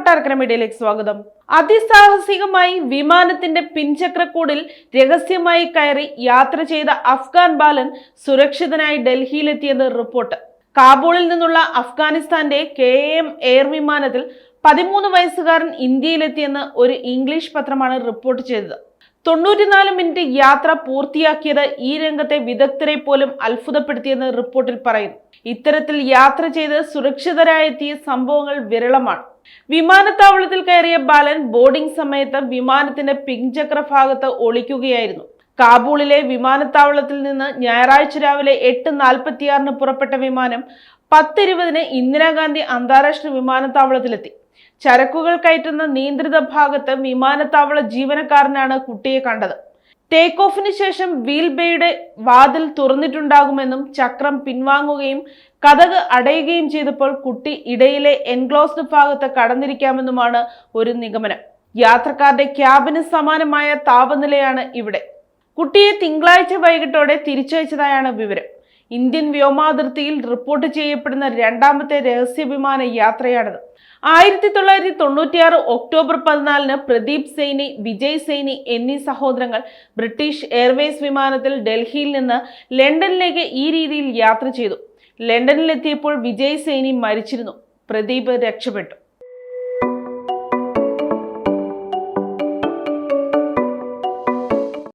കൊട്ടാരക്കര മീഡിയയിലേക്ക് സ്വാഗതം. അതിസാഹസികമായി വിമാനത്തിന്റെ പിൻചക്രക്കൂടിൽ രഹസ്യമായി കയറി യാത്ര ചെയ്ത അഫ്ഗാൻ ബാലൻ സുരക്ഷിതനായി ഡൽഹിയിലെത്തിയെന്ന് റിപ്പോർട്ട്. കാബൂളിൽ നിന്നുള്ള അഫ്ഗാനിസ്ഥാന്റെ KM എയർ വിമാനത്തിൽ 13 വയസ്സുകാരൻ ഇന്ത്യയിലെത്തിയെന്ന് ഒരു ഇംഗ്ലീഷ് പത്രമാണ് റിപ്പോർട്ട് ചെയ്തത്. 94 മിനിറ്റ് യാത്ര പൂർത്തിയാക്കിയത് ഈ രംഗത്തെ വിദഗ്ധരെ പോലും അത്ഭുതപ്പെടുത്തിയെന്ന് റിപ്പോർട്ടിൽ പറയുന്നു. ഇത്തരത്തിൽ യാത്ര ചെയ്ത് സുരക്ഷിതരായെത്തിയ സംഭവങ്ങൾ വിരളമാണ്. വിമാനത്താവളത്തിൽ കയറിയ ബാലൻ ബോർഡിംഗ് സമയത്ത് വിമാനത്തിന്റെ പിൻചക്ര ഭാഗത്ത് ഒളിക്കുകയായിരുന്നു. കാബൂളിലെ വിമാനത്താവളത്തിൽ നിന്ന് ഞായറാഴ്ച രാവിലെ 8:46 പുറപ്പെട്ട വിമാനം 10:20 ഇന്ദിരാഗാന്ധി അന്താരാഷ്ട്ര വിമാനത്താവളത്തിലെത്തി. ചരക്കുകൾ കയറ്റുന്ന നിയന്ത്രിത ഭാഗത്ത് വിമാനത്താവള ജീവനക്കാരനാണ് കുട്ടിയെ കണ്ടത്. ടേക്ക് ഓഫിന് ശേഷം വീൽ ബേയുടെ വാതിൽ തുറന്നിട്ടുണ്ടാകുമെന്നും ചക്രം പിൻവാങ്ങുകയും കതക് അടയുകയും ചെയ്തപ്പോൾ കുട്ടി ഇടയിലെ എൻക്ലോസ്ഡ് ഭാഗത്ത് കടന്നിരിക്കാമെന്നുമാണ് ഒരു നിഗമനം. യാത്രക്കാരുടെ ക്യാബിന് സമാനമായ താപനിലയാണ് ഇവിടെ. കുട്ടിയെ തിങ്കളാഴ്ച വൈകിട്ടോടെ തിരിച്ചയച്ചതായാണ് വിവരം. ഇന്ത്യൻ വ്യോമാതിർത്തിയിൽ റിപ്പോർട്ട് ചെയ്യപ്പെടുന്ന രണ്ടാമത്തെ രഹസ്യ വിമാന യാത്രയാണിത്. 1996 ഒക്ടോബർ 14 പ്രദീപ് സൈനി, വിജയ് സൈനി എന്നീ സഹോദരങ്ങൾ ബ്രിട്ടീഷ് എയർവേസ് വിമാനത്തിൽ ഡൽഹിയിൽ നിന്ന് ലണ്ടനിലേക്ക് ഈ രീതിയിൽ യാത്ര ചെയ്തു. ലണ്ടനിലെത്തിയപ്പോൾ വിജയ് സൈനി മരിച്ചിരുന്നു. പ്രദീപ് രക്ഷപ്പെട്ടു.